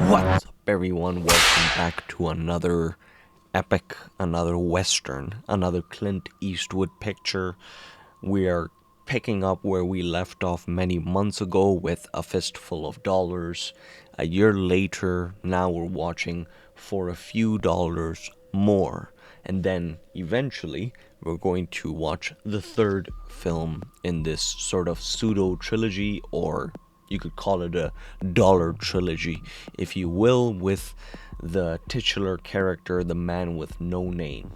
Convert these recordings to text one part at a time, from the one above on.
What's up, everyone? Welcome back to another epic, another Western, another Clint Eastwood picture. We are picking up where we left off many months ago with A Fistful of Dollars. A year later, now we're watching For a Few Dollars More. And then eventually, we're going to watch the third film in this sort of pseudo trilogy, or you could call it a dollar trilogy, if you will, with the titular character, the man with no name,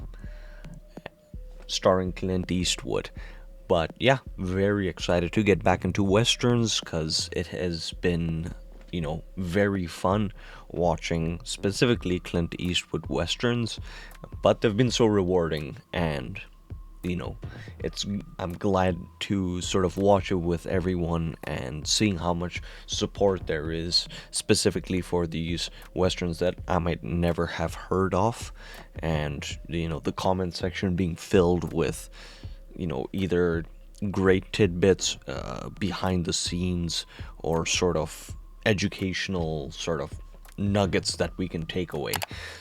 starring Clint Eastwood. But yeah, very excited to get back into westerns because it has been, very fun watching specifically Clint Eastwood westerns, but they've been so rewarding, and it's I'm glad to sort of watch it with everyone and seeing how much support there is specifically for these westerns that I might never have heard of, and the comment section being filled with either great tidbits behind the scenes or sort of educational sort of nuggets that we can take away.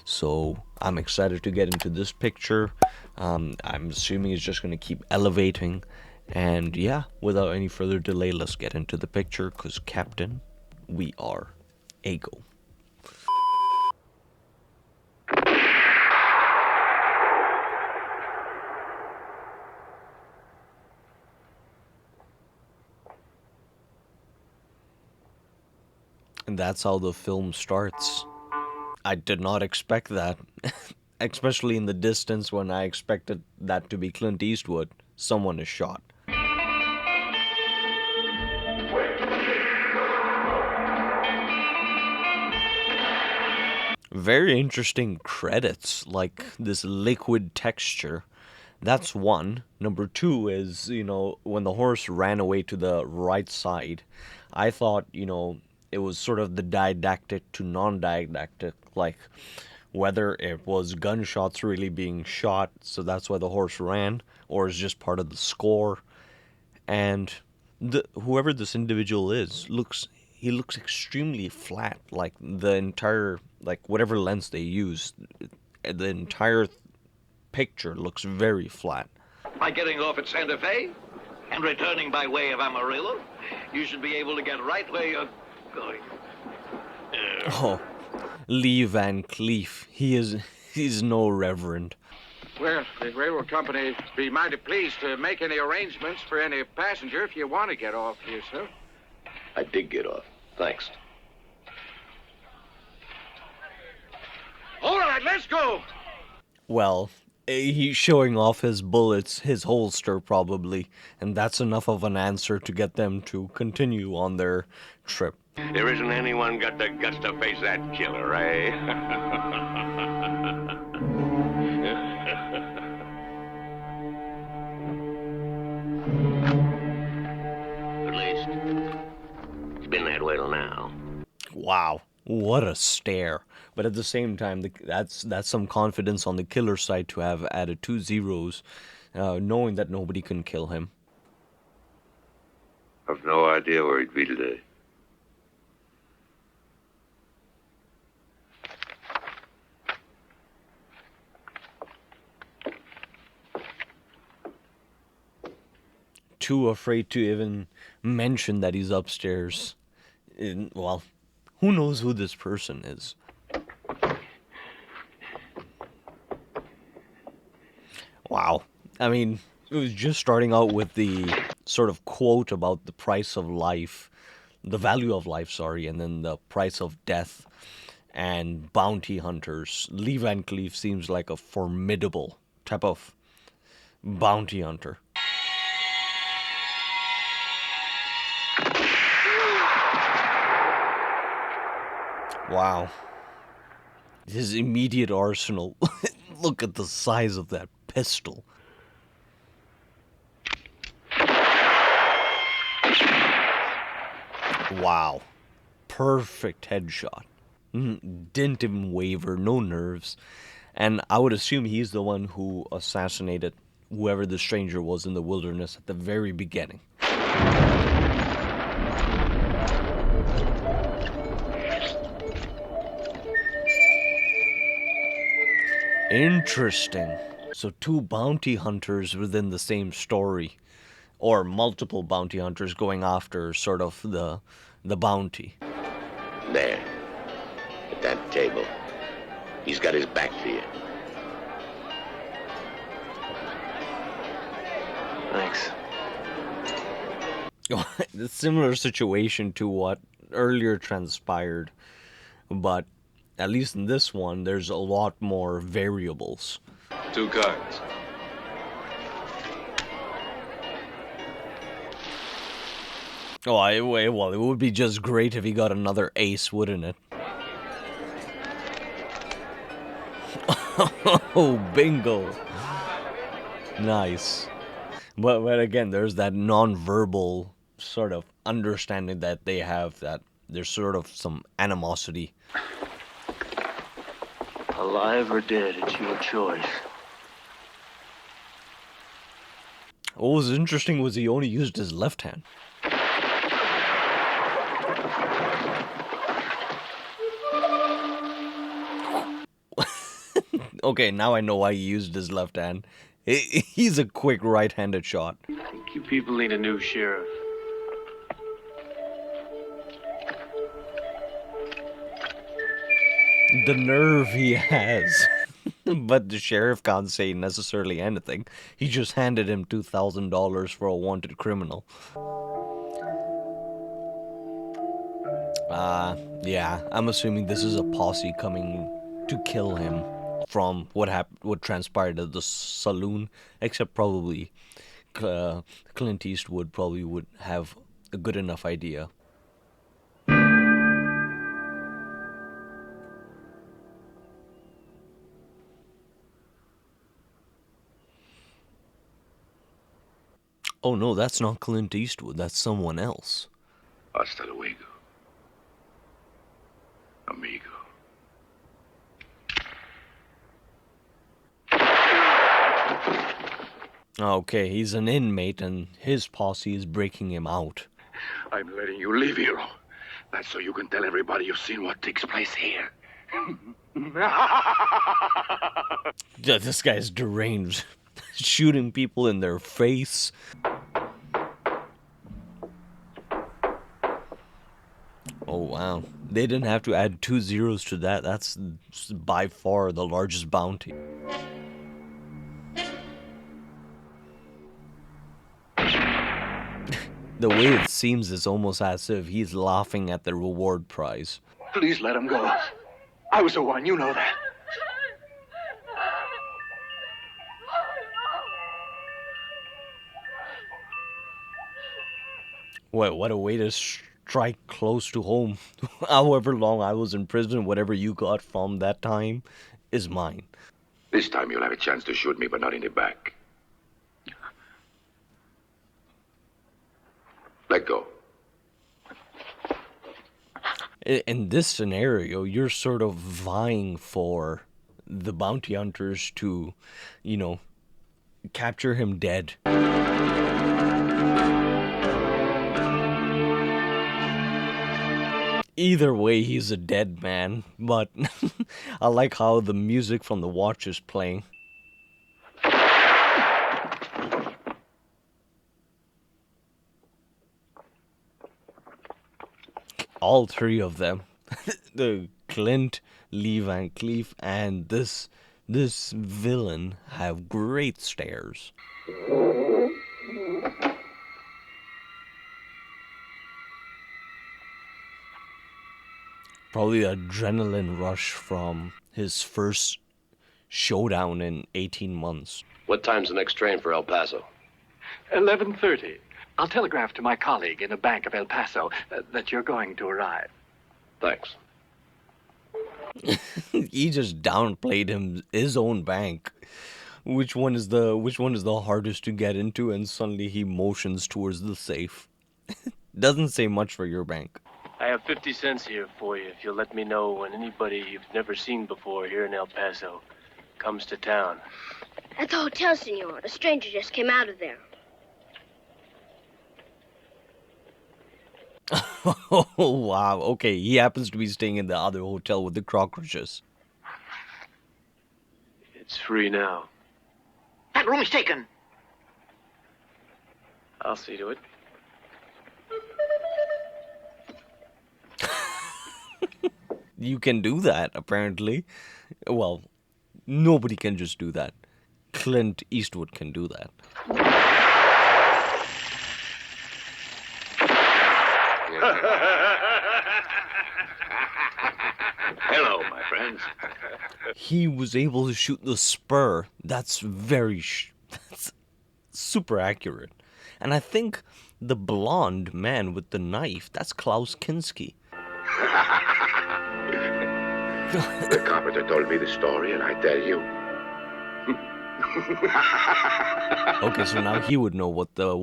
So I'm excited to get into this picture. I'm assuming it's just going to keep elevating. And yeah, without any further delay, let's get into the picture because, Captain, we are a go. And that's how the film starts. I did not expect that, especially in the distance when I expected that to be Clint Eastwood. Someone is shot. Very interesting credits, like this liquid texture. That's one. Number two is, when the horse ran away to the right side, I thought, it was sort of the didactic to non-didactic, like whether it was gunshots really being shot, so that's why the horse ran, or is just part of the score. And whoever this individual is he looks extremely flat, like the entire, like whatever lens they use, the entire picture looks very flat. By getting off at Santa Fe and returning by way of Amarillo, you should be able to get right where you're going. Oh, Lee Van Cleef. He's no reverend. Well, the railroad company be mighty pleased to make any arrangements for any passenger if you want to get off here, sir. I did get off. Thanks. All right, let's go. Well, he's showing off his bullets, his holster probably, and that's enough of an answer to get them to continue on their trip. There isn't anyone got the guts to face that killer, eh? At least, it's been that way till now. Wow, what a stare. But at the same time, that's some confidence on the killer's side to have added 2 zeros, knowing that nobody can kill him. I've no idea where he'd be today. Too afraid to even mention that he's upstairs. Well, who knows who this person is? Wow. I mean, it was just starting out with the sort of quote about the price of life, the value of life, sorry, and then the price of death and bounty hunters. Lee Van Cleef seems like a formidable type of bounty hunter. Wow. His immediate arsenal. Look at the size of that pistol. Wow. Perfect headshot. Didn't even waver, no nerves. And I would assume he's the one who assassinated whoever the stranger was in the wilderness at the very beginning. Interesting. So two bounty hunters within the same story, or multiple bounty hunters going after sort of the bounty. There. At that table. He's got his back to you. Thanks. A similar situation to what earlier transpired, but at least in this one, there's a lot more variables. 2 cards. Well, it would be just great if he got another ace, wouldn't it? Oh, bingo. Nice. But again, there's that non-verbal sort of understanding that they have, that there's sort of some animosity. Alive or dead, it's your choice. What was interesting was he only used his left hand. Okay, now I know why he used his left hand. He's a quick right-handed shot. I think you people need a new sheriff. The nerve he has. But the sheriff can't say necessarily anything. He just handed him $2,000 for a wanted criminal. Yeah, I'm assuming this is a posse coming to kill him from what transpired at the saloon, except probably Clint Eastwood probably would have a good enough idea. Oh no, that's not Clint Eastwood, that's someone else. Hasta luego. Amigo. Okay, he's an inmate and his posse is breaking him out. I'm letting you leave, hero. That's so you can tell everybody you've seen what takes place here. Yeah, this guy's deranged. Shooting people in their face. Oh wow. They didn't have to add 2 zeros to that. That's by far the largest bounty. The way it seems is almost as if he's laughing at the reward prize. Please let him go. I was the one, you know that. Well, what a way to strike close to home. However long I was in prison, whatever you got from that time is mine. This time you'll have a chance to shoot me, but not in the back. Let go. In this scenario, you're sort of vying for the bounty hunters to, capture him dead. Either way, he's a dead man, but I like how the music from the watch is playing. All three of them, the Clint, Lee Van Cleef, and this villain have great stares. Probably adrenaline rush from his first showdown in 18 months. What time's the next train for El Paso? 11:30. I'll telegraph to my colleague in a bank of El Paso that you're going to arrive. Thanks. He just downplayed his own bank. Which one is the hardest to get into, and suddenly he motions towards the safe. Doesn't say much for your bank. I have 50 cents here for you if you'll let me know when anybody you've never seen before here in El Paso comes to town. At the hotel, senor. A stranger just came out of there. Oh, wow. Okay, he happens to be staying in the other hotel with the cockroaches. It's free now. That room's taken. I'll see to it. You can do that, apparently. Well, nobody can just do that. Clint Eastwood can do that. Hello, my friends. He was able to shoot the spur. That's that's super accurate. And I think the blonde man with the knife, that's Klaus Kinski. The carpenter told me the story, and I tell you. Okay, so now he would know what the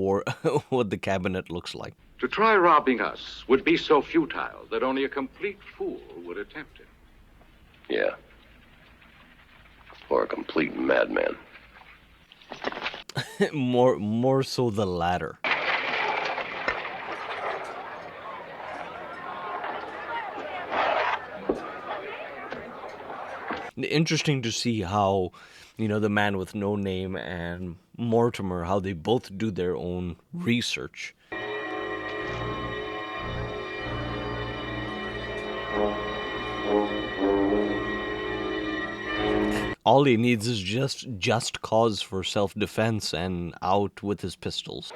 what the cabinet looks like. To try robbing us would be so futile that only a complete fool would attempt it. Yeah. Or a complete madman. more so the latter. Interesting to see how, the man with no name and Mortimer, how they both do their own research. All he needs is just cause for self-defense and out with his pistols.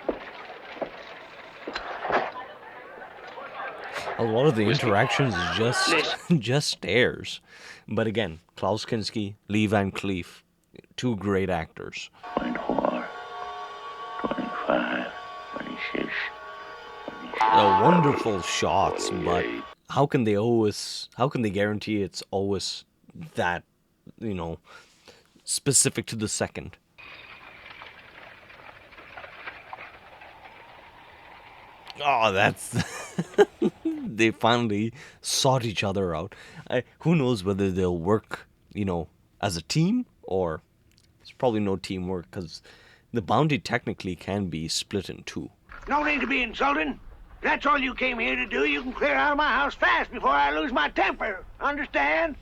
A lot of the interactions is just stares. But again, Klaus Kinski, Lee Van Cleef, two great actors. 24, 25, 26. Wonderful shots, but how can they guarantee it's always that, specific to the second? Oh, that's... They finally sought each other out. Who knows whether they'll work, as a team, or it's probably no teamwork, because the bounty technically can be split in two. No need to be insulting. If that's all you came here to do, you can clear out of my house fast before I lose my temper. Understand?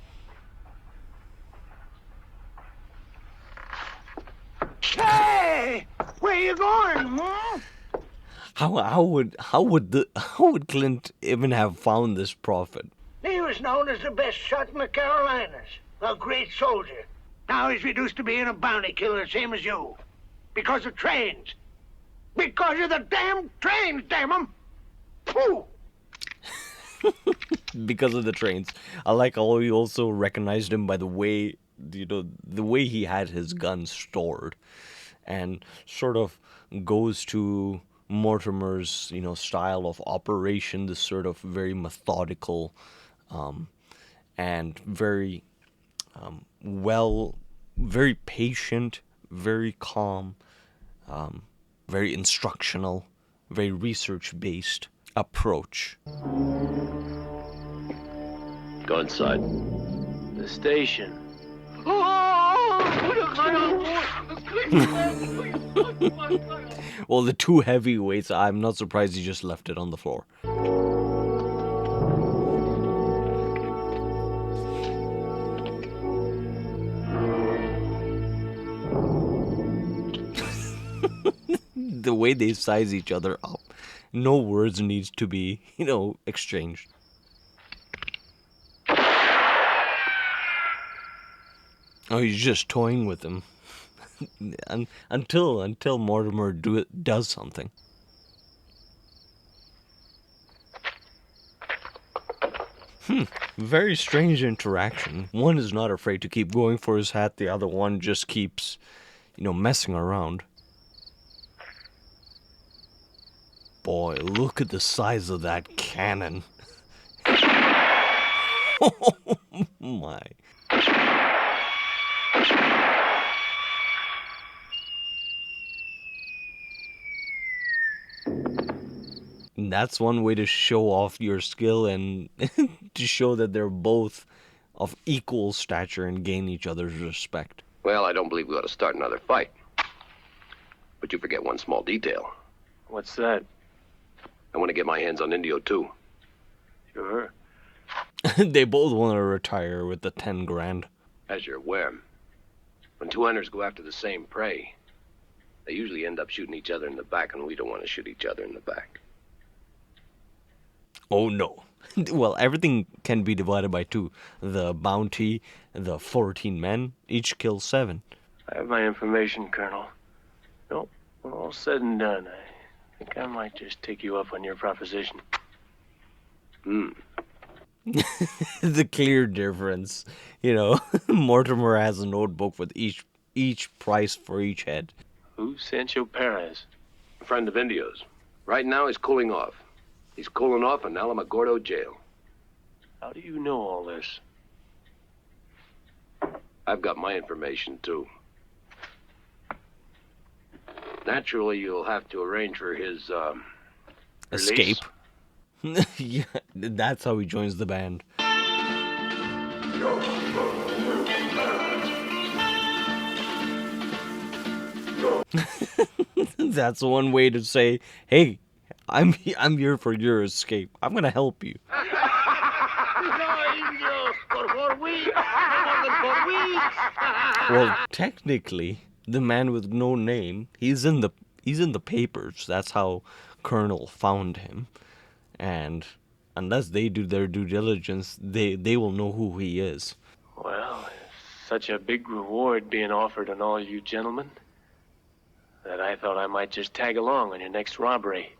Hey! Where you going, huh? How would Clint even have found this prophet? He was known as the best shot in the Carolinas. A great soldier. Now he's reduced to being a bounty killer, same as you. Because of trains. Because of the damn trains, damn 'em! Pooh! Because of the trains. I like how he also recognized him by the way, the way he had his gun stored. And sort of goes to Mortimer's, style of operation, this sort of very methodical, and very, very patient, very calm, very instructional, very research-based approach. Go inside. The station. Well, the two heavyweights, I'm not surprised he just left it on the floor. The way they size each other up. No words needs to be, exchanged. Oh, he's just toying with him. until Mortimer does something. Very strange interaction. One is not afraid to keep going for his hat. The other one just keeps, messing around. Boy, look at the size of that cannon. Oh my. That's one way to show off your skill and to show that they're both of equal stature and gain each other's respect. Well, I don't believe we ought to start another fight. But you forget one small detail. What's that? I want to get my hands on Indio, too. Sure. They both want to retire with the 10 grand. As you're aware, When two hunters go after the same prey, they usually end up shooting each other in the back, and we don't want to shoot each other in the back. Oh no. Well, everything can be divided by two. The bounty, the 14 men, each kill 7. I have my information, Colonel. No, when all said and done, I think I might just take you up on your proposition. The clear difference. You know, Mortimer has a notebook with each price for each head. Who's Sancho Perez? A friend of Indio's. Right now, he's cooling off. He's cooling off in Alamogordo jail. How do you know all this? I've got my information, too. Naturally, you'll have to arrange for his, Escape. Yeah, that's how he joins the band. That's one way to say, hey, I'm here for your escape. I'm gonna help you. Well, technically, the man with no name, he's in the papers. That's how Colonel found him. And unless they do their due diligence, they will know who he is. Well, such a big reward being offered on all you gentlemen that I thought I might just tag along on your next robbery.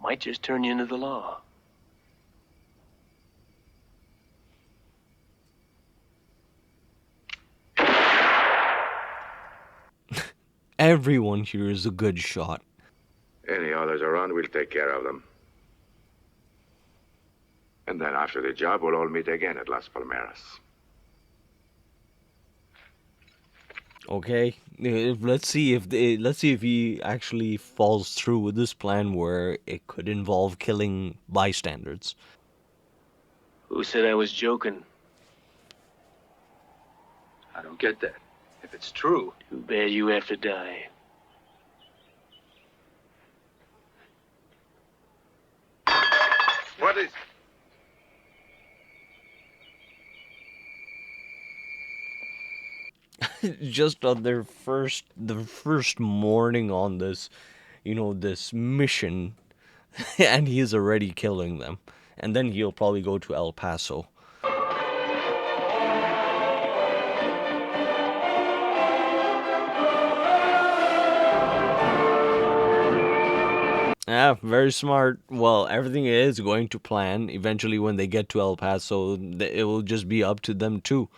Might just turn you into the law. Everyone here is a good shot. Any others around, we'll take care of them. And then after the job, we'll all meet again at Las Palmeras. Okay, let's see if he actually falls through with this plan where it could involve killing bystanders. Who said I was joking? I don't get that. If it's true... Too bad you have to die. What is... Just on the first morning on this, this mission, and he's already killing them. And then he'll probably go to El Paso. Yeah, very smart. Well, everything is going to plan. Eventually, when they get to El Paso, it will just be up to them too.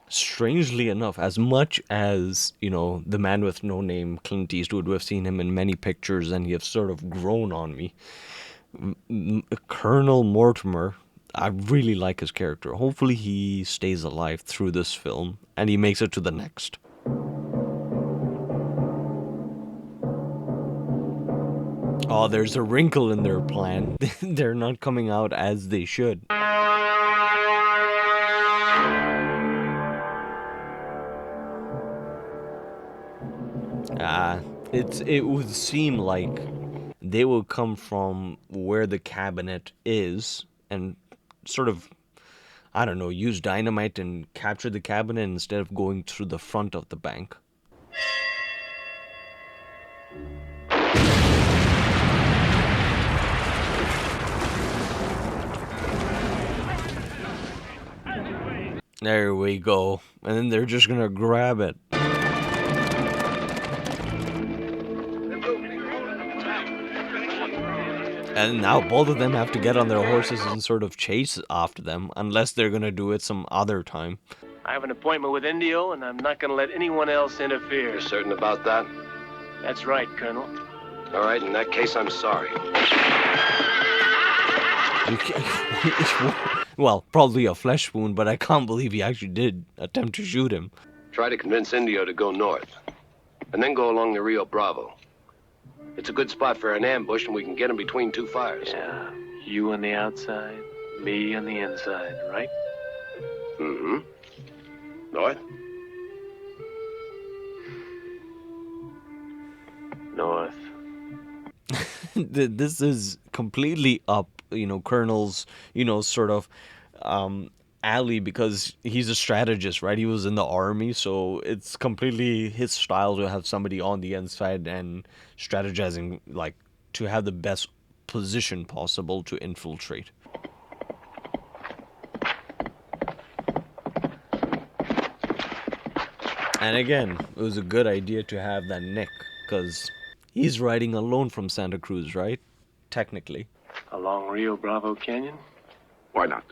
Strangely enough, as much as, the man with no name, Clint Eastwood, we've seen him in many pictures and he has sort of grown on me. Colonel Mortimer, I really like his character. Hopefully he stays alive through this film and he makes it to the next. Oh, there's a wrinkle in their plan. They're not coming out as they should. It would seem like they will come from where the cabinet is and sort of, I don't know, use dynamite and capture the cabinet instead of going through the front of the bank. There we go. And then they're just gonna grab it. And now both of them have to get on their horses and sort of chase after them, unless they're gonna do it some other time. I have an appointment with Indio, and I'm not going to let anyone else interfere. You're certain about that? That's right, Colonel. All right, in that case, I'm sorry. Well, probably a flesh wound, but I can't believe he actually did attempt to shoot him. Try to convince Indio to go north, and then go along the Rio Bravo. It's a good spot for an ambush, and we can get him between two fires. Yeah, you on the outside, me on the inside, right? Mm-hmm. North? North. This is completely up, Colonel's, sort of alley because he's a strategist, right? He was in the army, so it's completely his style to have somebody on the inside and strategizing, like, to have the best position possible to infiltrate. And again, it was a good idea to have that Nick, because he's riding alone from Santa Cruz, right? Technically. Along Rio Bravo Canyon? Why not?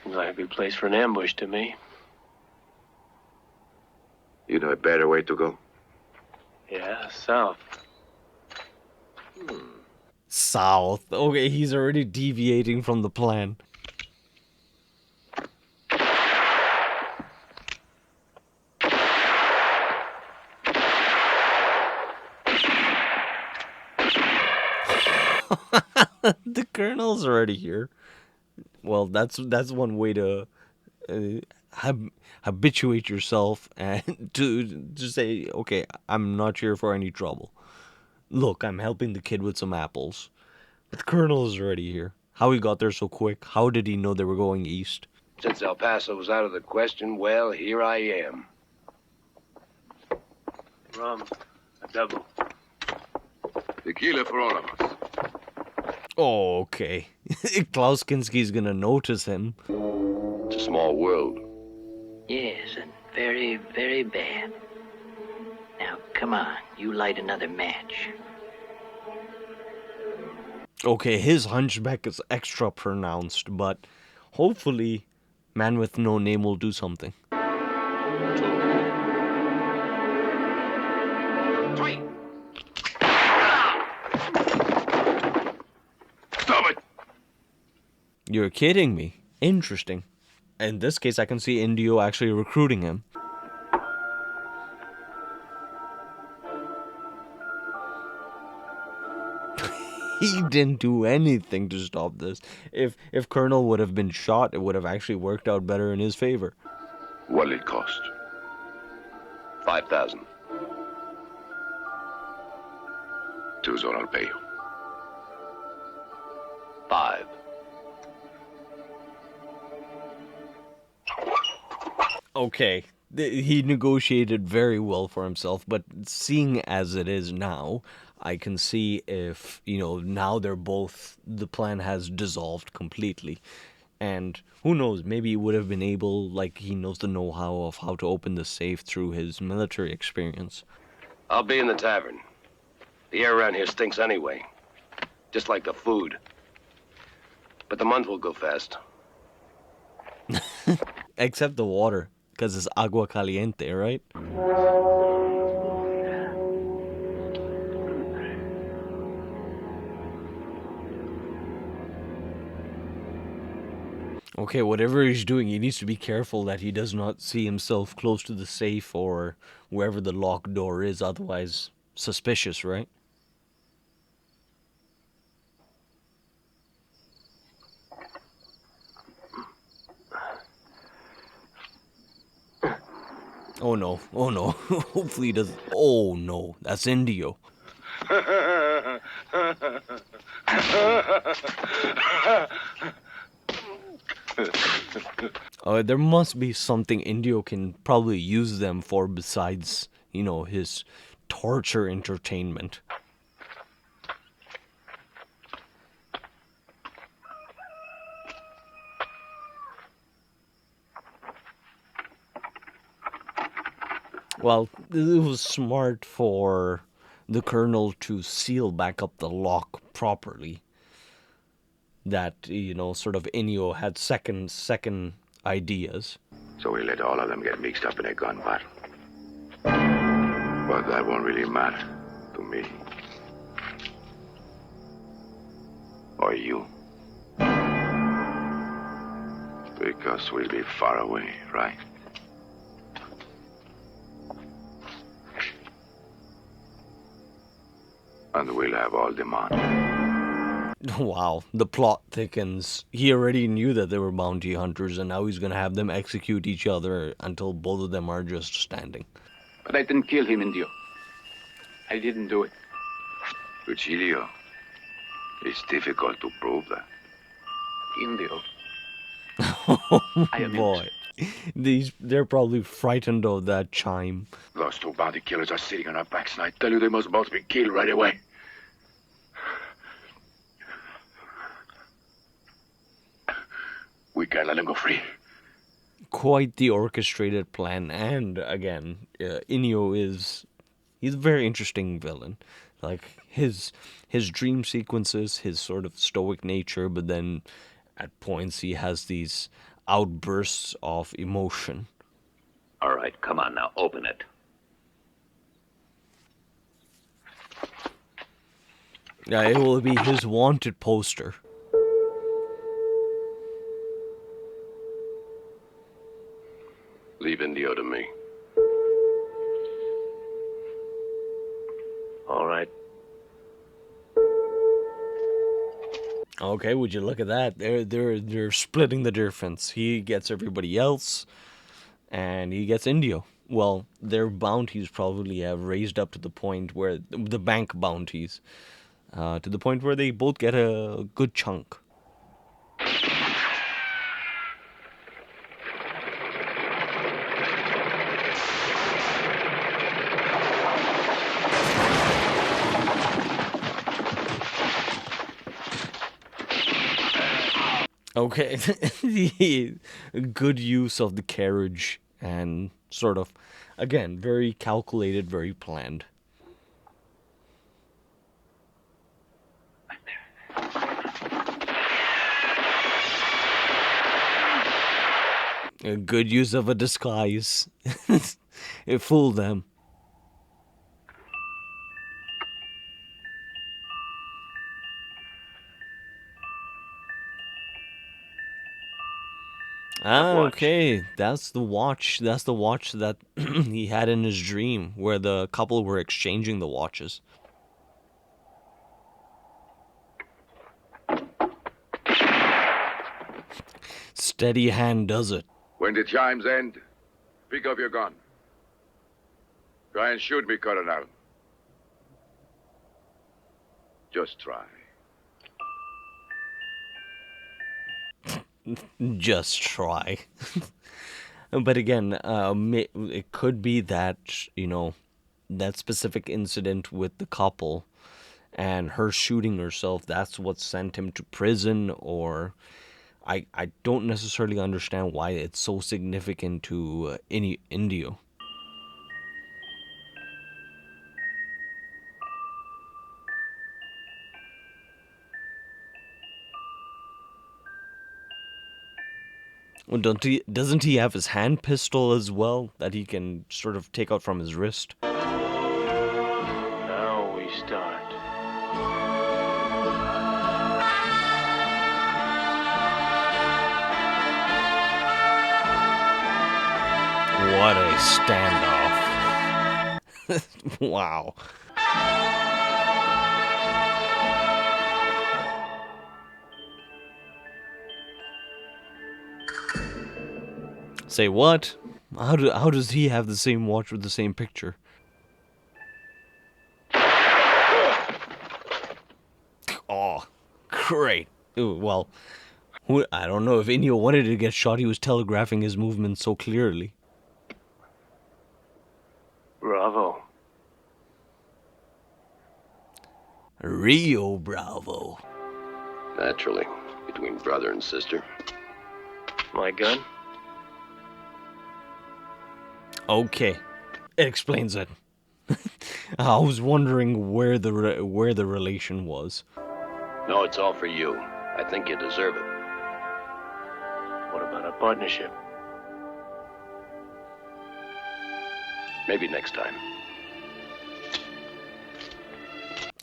Seems like a good place for an ambush to me. You know a better way to go? Yeah, south. South. Okay, he's already deviating from the plan. The colonel's already here. Well, that's one way to habituate yourself and to say, okay, I'm not here for any trouble. Look, I'm helping the kid with some apples. But the colonel is already here. How he got there so quick? How did he know they were going east? Since El Paso was out of the question, well, here I am. Rum. A double. Tequila for all of us. Oh, okay. Klaus Kinski's gonna notice him. It's a small world. Yes, and very, very bad. Now, come on, you light another match. Okay, his hunchback is extra pronounced, but hopefully Man with No Name will do something. Stop it! You're kidding me. Interesting. In this case, I can see Indio actually recruiting him. He didn't do anything to stop this. If Colonel would have been shot, it would have actually worked out better in his favor. What'll it cost? 5,000. Two's all I'll pay you. 5. Okay, he negotiated very well for himself, but seeing as it is now, I can see if, now the plan has dissolved completely. And who knows, maybe he would have been able, like, he knows the know-how of how to open the safe through his military experience. I'll be in the tavern. The air around here stinks anyway. Just like the food. But the month will go fast. Except the water, because it's agua caliente, right? Okay, whatever he's doing, he needs to be careful that he does not see himself close to the safe or wherever the locked door is, otherwise suspicious, right? Oh no, oh no. Hopefully he doesn't. Oh no, that's Indio. There must be something Indio can probably use them for besides, his torture entertainment. Well, it was smart for the colonel to seal back up the lock properly. That, sort of Indio had second ideas. So we let all of them get mixed up in a gun battle. But that won't really matter to me. Or you. Because we'll be far away, right? And we'll have all the money. Wow, the plot thickens. He already knew that they were bounty hunters, and now he's gonna have them execute each other until both of them are just standing. But I didn't kill him, Indio. I didn't do it. Lucilio, it's difficult to prove that. Indio. Oh I am boy. They're probably frightened of that chime. Those two bounty killers are sitting on our backs, and I tell you they must both be killed right away. We can't let them go free. Quite the orchestrated plan, and again, Indio he's a very interesting villain. Like his dream sequences, his sort of stoic nature, but then at points he has these outbursts of emotion. All right, come on now, open it. Yeah, it will be his wanted poster. Leave Indio to me. All right. Okay, would you look at that? They're splitting the difference. He gets everybody else, and he gets Indio. Well, their bounties probably have raised up to the point where the bank bounties, to the point where they both get a good chunk. Okay, the good use of the carriage and sort of, again, very calculated, very planned. A good use of a disguise. It fooled them. Ah, okay. That's the watch. That's the watch that he had in his dream, where the couple were exchanging the watches. Steady hand does it. When the chimes end, pick up your gun. Try and shoot me, Colonel. Just try. Just try. But again, it could be that, that specific incident with the couple and her shooting herself, that's what sent him to prison, or I don't necessarily understand why it's so significant to Indio. Well, doesn't he have his hand pistol as well that he can sort of take out from his wrist? Now we start. What a standoff. Wow. Say what? How does he have the same watch with the same picture? Oh, great. Ooh, well, I don't know if Indio wanted to get shot. He was telegraphing his movements so clearly. Bravo. Rio Bravo. Naturally, between brother and sister. My gun? Okay, it explains it. I was wondering where the relation was. No, it's all for you. I think you deserve it. What about a partnership? Maybe next time.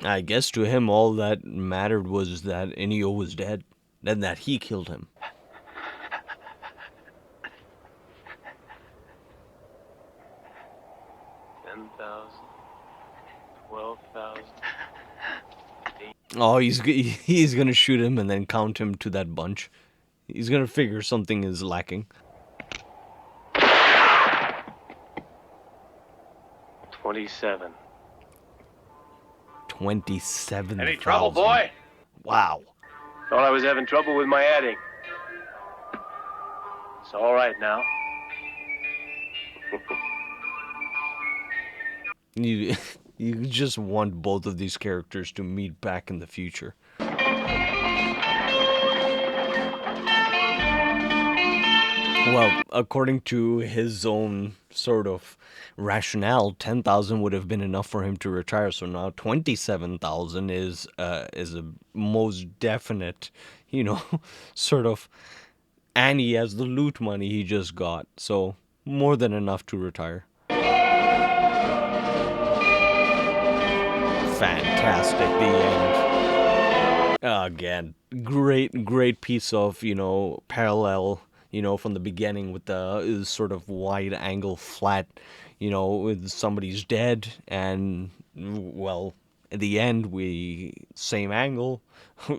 I guess to him all that mattered was that Indio was dead, and that he killed him. Oh, he's gonna shoot him and then count him to that bunch. He's gonna figure something is lacking. 27. 27,000. Any trouble, boy? Wow. Thought I was having trouble with my adding. It's all right now. You you just want both of these characters to meet back in the future. Well, according to his own sort of rationale, 10,000 would have been enough for him to retire. So now 27,000 is a most definite, you know, sort of, and he has the loot money he just got. So more than enough to retire. Fantastic, the end. Again, great piece of, parallel, from the beginning with the sort of wide angle flat, with somebody's dead, and, well, at the end, same angle,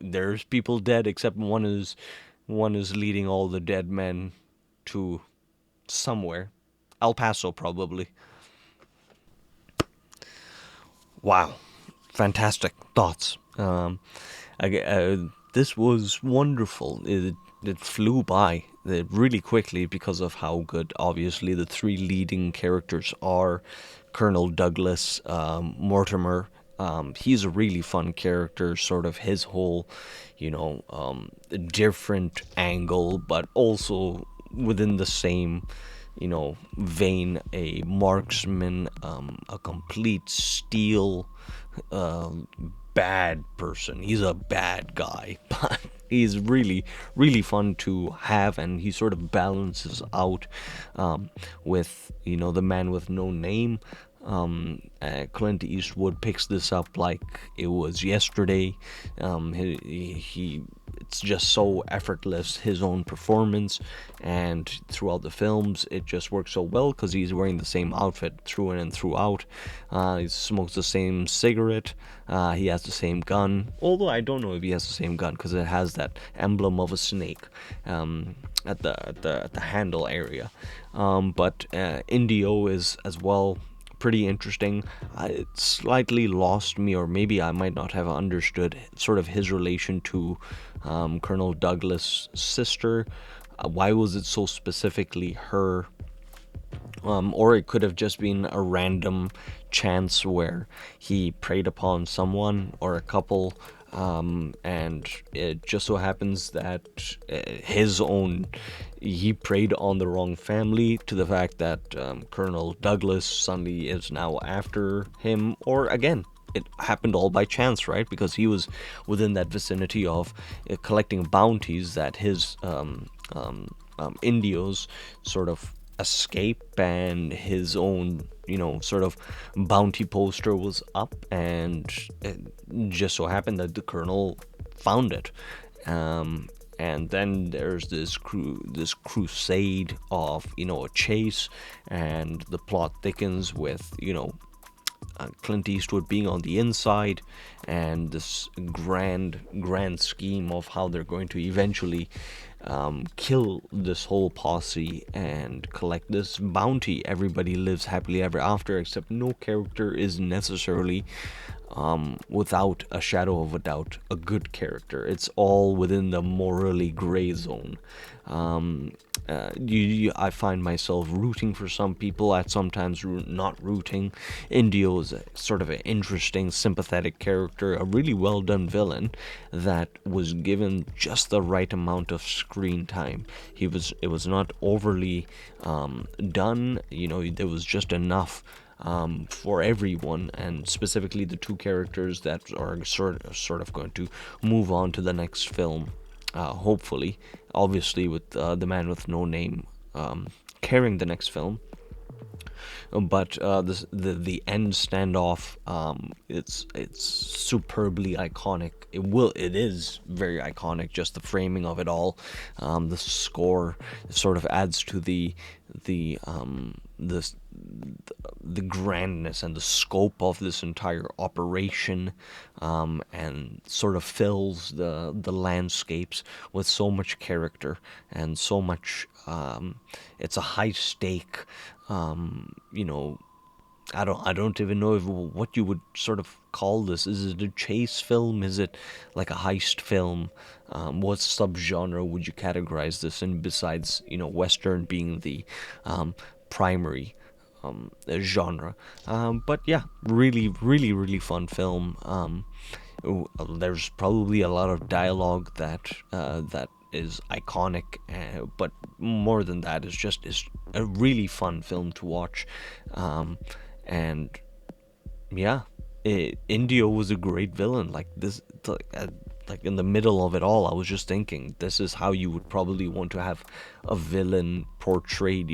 there's people dead, except one is leading all the dead men to somewhere. El Paso, probably. Wow. Fantastic thoughts. This was wonderful. It flew by really quickly because of how good, obviously, the three leading characters are. Colonel Douglas, Mortimer. He's a really fun character, sort of his whole, different angle, but also within the same, vein, a marksman, a complete steel, bad person. He's a bad guy, but he's really, really fun to have, and he sort of balances out with, the man with no name. Clint Eastwood picks this up like it was yesterday. It's just so effortless, his own performance, and throughout the films it just works so well because he's wearing the same outfit through in and throughout. He smokes the same cigarette, he has the same gun, although I don't know if he has the same gun because it has that emblem of a snake at the handle area. But Indio is as well pretty interesting. It slightly lost me, or maybe I might not have understood sort of his relation to Colonel Douglas' sister. Why was it so specifically her? Or it could have just been a random chance where he preyed upon someone or a couple, and it just so happens that he preyed on the wrong family, to the fact that Colonel Douglas suddenly is now after him. Or again, it happened all by chance, right? Because he was within that vicinity of collecting bounties that his Indios sort of escape, and his own, sort of bounty poster was up, and it just so happened that the colonel found it. And then there's this crusade of, a chase, and the plot thickens with, Clint Eastwood being on the inside, and this grand scheme of how they're going to eventually kill this whole posse and collect this bounty. Everybody lives happily ever after, except no character is necessarily, without a shadow of a doubt, a good character. It's all within the morally gray zone. I find myself rooting for some people, at sometimes not rooting. Indio is sort of an interesting, sympathetic character, a really well done villain that was given just the right amount of screen time. It was not overly done. There was just enough for everyone, and specifically the two characters that are sort of going to move on to the next film. Hopefully, obviously, with the man with no name carrying the next film. But the end standoff, it's superbly iconic. It is very iconic. Just the framing of it all, the score sort of adds to the grandness and the scope of this entire operation, and sort of fills the landscapes with so much character and so much. It's a high stake, I don't even know what you would sort of call this. Is it a chase film? Is it like a heist film? What subgenre would you categorize this in besides, Western being the primary genre? But yeah, really, really, really fun film. There's probably a lot of dialogue that is iconic, but more than that, is a really fun film to watch, and yeah, Indio was a great villain. Like this, like in the middle of it all, I was just thinking, this is how you would probably want to have a villain portrayed.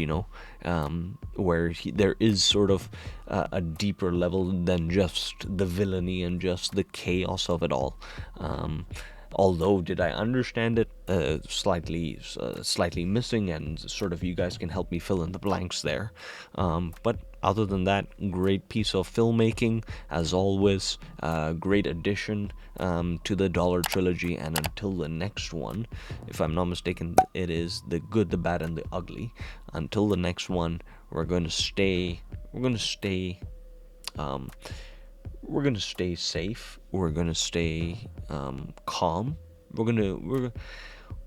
Where there is sort of a deeper level than just the villainy and just the chaos of it all. Although, did I understand it? Slightly missing, and sort of you guys can help me fill in the blanks there. But other than that, great piece of filmmaking as always. Great addition to the Dollar Trilogy, and until the next one, if I'm not mistaken, it is The Good, the Bad, and the Ugly. Until the next one, we're going to stay. Um, we're gonna stay safe. We're gonna stay calm.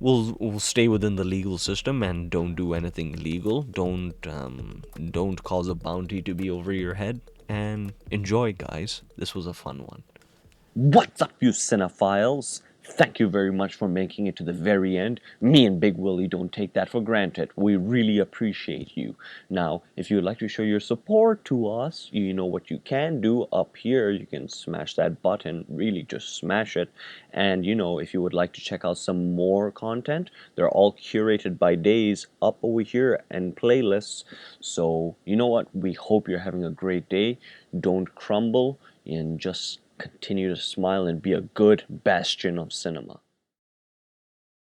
We'll stay within the legal system and don't do anything illegal. Don't cause a bounty to be over your head. And enjoy, guys. This was a fun one. What's up, you cinephiles? Thank you very much for making it to the very end. Me and Big Willie don't take that for granted. We really appreciate you. Now, if you would like to show your support to us, you know what you can do up here. You can smash that button, really just smash it. And if you would like to check out some more content, they're all curated by days up over here and playlists. So, you know what? We hope you're having a great day. Don't crumble and just continue to smile and be a good bastion of cinema.